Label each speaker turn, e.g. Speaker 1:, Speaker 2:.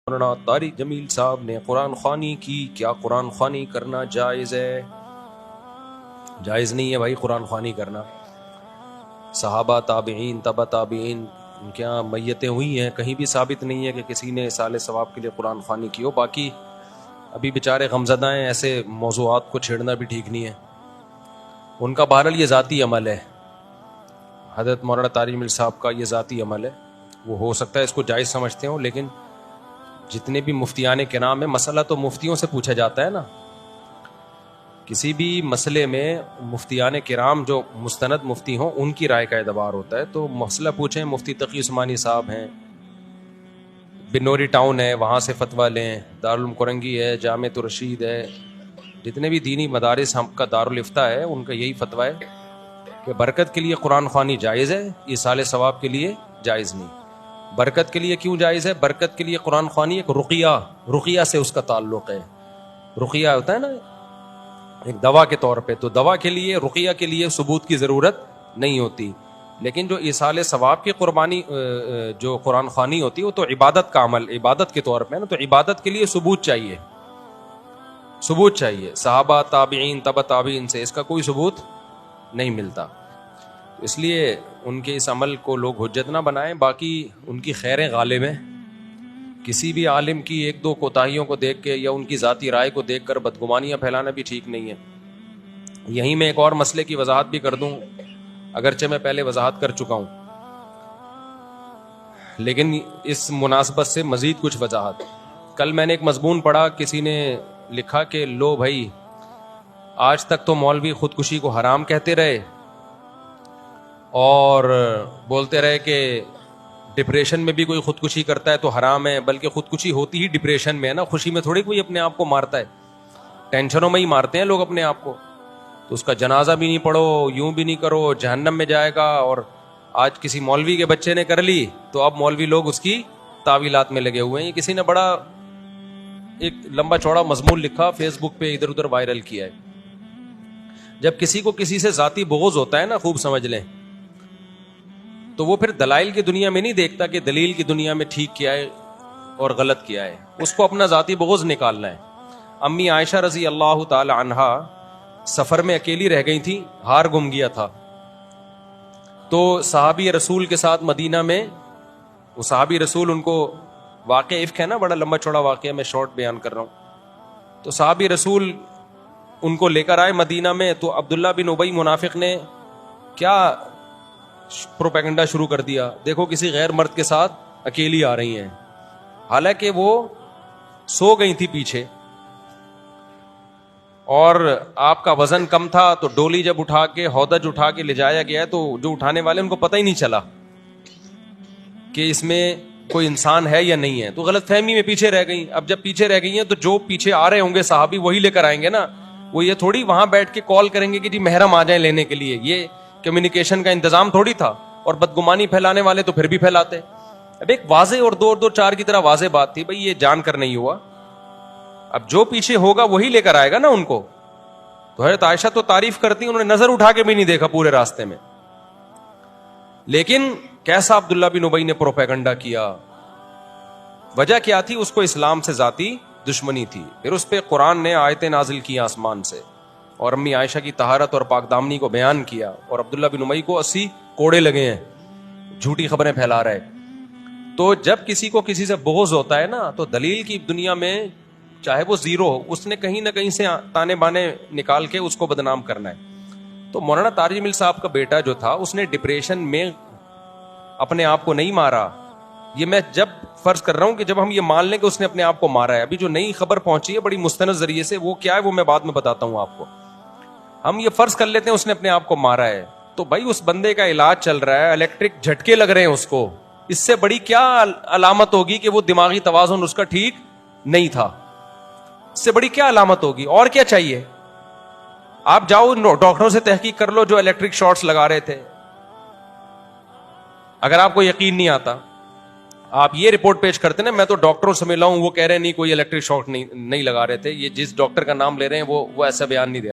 Speaker 1: مولانا طارق جمیل صاحب نے قرآن خوانی کی، کیا قرآن خوانی کرنا جائز ہے؟ جائز نہیں ہے بھائی قرآن خوانی کرنا. صحابہ، تابعین، تبع تابعین کیا میتیں ہوئی ہیں، کہیں بھی ثابت نہیں ہے کہ کسی نے اصال ثواب کے لیے قرآن خوانی کی ہو. باقی ابھی بیچارے غمزدہ ہیں، ایسے موضوعات کو چھیڑنا بھی ٹھیک نہیں ہے. ان کا بہرحال یہ ذاتی عمل ہے، حضرت مولانا طارق جمیل صاحب کا یہ ذاتی عمل ہے. وہ ہو سکتا ہے اس کو جائز سمجھتے ہوں، لیکن جتنے بھی مفتیان کرام ہیں، مسئلہ تو مفتیوں سے پوچھا جاتا ہے نا. کسی بھی مسئلے میں مفتیان کرام جو مستند مفتی ہوں ان کی رائے کا اعتبار ہوتا ہے. تو مسئلہ پوچھیں، مفتی تقی عثمانی صاحب ہیں، بنوری ٹاؤن ہے، وہاں سے فتویٰ لیں. دارالعلوم کرنگی ہے، جامعۃ الرشید ہے، جتنے بھی دینی مدارس ہم کا دارالفتہ ہے ان کا یہی فتویٰ ہے کہ برکت کے لیے قرآن خوانی جائز ہے، ایصال ثواب کے لیے جائز نہیں. برکت کے لیے کیوں جائز ہے؟ برکت کے لیے قرآن خوانی ایک رقیہ سے اس کا تعلق ہے. رقیہ ہوتا ہے نا ایک دوا کے طور پہ، تو دوا کے لیے، رقیہ کے لیے ثبوت کی ضرورت نہیں ہوتی. لیکن جو ایصال ثواب کی قربانی جو قرآن خوانی ہوتی ہے وہ تو عبادت کا عمل، عبادت کے طور پہ ہے نا. تو عبادت کے لیے ثبوت چاہیے، ثبوت چاہیے. صحابہ، تابعین، تبع تابعین سے اس کا کوئی ثبوت نہیں ملتا. اس لیے ان کے اس عمل کو لوگ حجت نہ بنائیں. باقی ان کی خیریں غالب ہیں. کسی بھی عالم کی ایک دو کوتاہیوں کو دیکھ کے یا ان کی ذاتی رائے کو دیکھ کر بدگمانیاں پھیلانا بھی ٹھیک نہیں ہے. یہیں میں ایک اور مسئلے کی وضاحت بھی کر دوں، اگرچہ میں پہلے وضاحت کر چکا ہوں، لیکن اس مناسبت سے مزید کچھ وضاحت. کل میں نے ایک مضمون پڑھا، کسی نے لکھا کہ لو بھائی، آج تک تو مولوی خودکشی کو حرام کہتے رہے اور بولتے رہے کہ ڈپریشن میں بھی کوئی خودکشی کرتا ہے تو حرام ہے، بلکہ خودکشی ہوتی ہی ڈپریشن میں ہے نا، خوشی میں تھوڑی کوئی اپنے آپ کو مارتا ہے، ٹینشنوں میں ہی مارتے ہیں لوگ اپنے آپ کو. تو اس کا جنازہ بھی نہیں پڑھو، یوں بھی نہیں کرو، جہنم میں جائے گا. اور آج کسی مولوی کے بچے نے کر لی تو اب مولوی لوگ اس کی تعویلات میں لگے ہوئے ہیں. یہ کسی نے بڑا ایک لمبا چوڑا مضمون لکھا، فیس بک پہ ادھر ادھر وائرل کیا ہے. جب کسی کو کسی سے ذاتی بغض ہوتا ہے نا، خوب سمجھ لیں، تو وہ پھر دلائل کی دنیا میں نہیں دیکھتا کہ دلیل کی دنیا میں ٹھیک کیا ہے اور غلط کیا ہے. اس کو اپنا ذاتی بغض نکالنا ہے. امی عائشہ رضی اللہ تعالی عنہا سفر میں اکیلی رہ گئی تھی، ہار گم گیا تھا. تو صحابی رسول کے ساتھ مدینہ میں، وہ صحابی رسول، ان کو واقعہ افک ہے نا، بڑا لمبا چوڑا واقعہ، میں شارٹ بیان کر رہا ہوں. تو صحابی رسول ان کو لے کر آئے مدینہ میں. تو عبداللہ بن ابی منافق نے کیا پروپیگنڈا شروع کر دیا، دیکھو کسی غیر مرد کے ساتھ اکیلی آ رہی ہیں، حالانکہ وہ سو گئی تھی پیچھے اور آپ کا وزن کم تھا. تو ڈولی جب اٹھا کے، ہودج اٹھا کے لے جایا گیا تو جو اٹھانے والے ان کو پتہ ہی نہیں چلا کہ اس میں کوئی انسان ہے یا نہیں ہے. تو غلط فہمی میں پیچھے رہ گئی. اب جب پیچھے رہ گئی ہیں تو جو پیچھے آ رہے ہوں گے صحابی وہی لے کر آئیں گے نا. وہ یہ تھوڑی وہاں بیٹھ کے کال کریں گے کہ جی محرم آ جائیں لینے کے لیے. یہ کمیونیکیشن کا انتظام تھوڑی تھا. اور بدگمانی پھیلانے والے تو پھر بھی پھیلاتے. اب ایک واضح اور دو چار کی طرح واضح بات تھی، بھئی یہ جان کر نہیں ہوا. اب جو پیچھے ہوگا وہی لے کر آئے گا نا ان کو. تو حضرت عائشہ تو تعریف کرتی، انہوں نے نظر اٹھا کے بھی نہیں دیکھا پورے راستے میں. لیکن کیسا عبداللہ بن ابی نے پروپیگنڈا کیا. وجہ کیا تھی؟ اس کو اسلام سے ذاتی دشمنی تھی. پھر اس پہ قرآن نے آیتیں نازل کی آسمان سے اور امی عائشہ کی طہارت اور پاک دامنی کو بیان کیا. اور عبداللہ بن ابی کو 80 کوڑے لگے ہیں، جھوٹی خبریں پھیلا رہے. تو جب کسی کو کسی سے بغض ہوتا ہے نا، تو دلیل کی دنیا میں چاہے وہ زیرو ہو، اس نے کہیں نہ کہیں سے تانے بانے نکال کے اس کو بدنام کرنا ہے. تو مولانا طارق جمیل صاحب کا بیٹا جو تھا، اس نے ڈپریشن میں اپنے آپ کو نہیں مارا. یہ میں جب فرض کر رہا ہوں کہ جب ہم یہ مان لیں کہ اس نے اپنے آپ کو مارا ہے. ابھی جو نئی خبر پہنچی ہے بڑی مستند ذریعے سے، وہ کیا ہے وہ میں بعد میں بتاتا ہوں آپ کو. ہم یہ فرض کر لیتے ہیں اس نے اپنے آپ کو مارا ہے. تو بھائی اس بندے کا علاج چل رہا ہے، الیکٹرک جھٹکے لگ رہے ہیں اس کو. اس سے بڑی کیا علامت ہوگی کہ وہ دماغی توازن اس کا ٹھیک نہیں تھا؟ اس سے بڑی کیا علامت ہوگی؟ اور کیا چاہیے؟ آپ جاؤ ڈاکٹروں سے تحقیق کر لو جو الیکٹرک شارٹس لگا رہے تھے. اگر آپ کو یقین نہیں آتا، آپ یہ رپورٹ پیش کرتے نا، میں تو ڈاکٹروں سے ملا ہوں، وہ کہہ رہے نہیں کوئی الیکٹرک شارٹ نہیں لگا رہے تھے. یہ جس ڈاکٹر کا نام لے رہے ہیں وہ ایسا بیان نہیں دے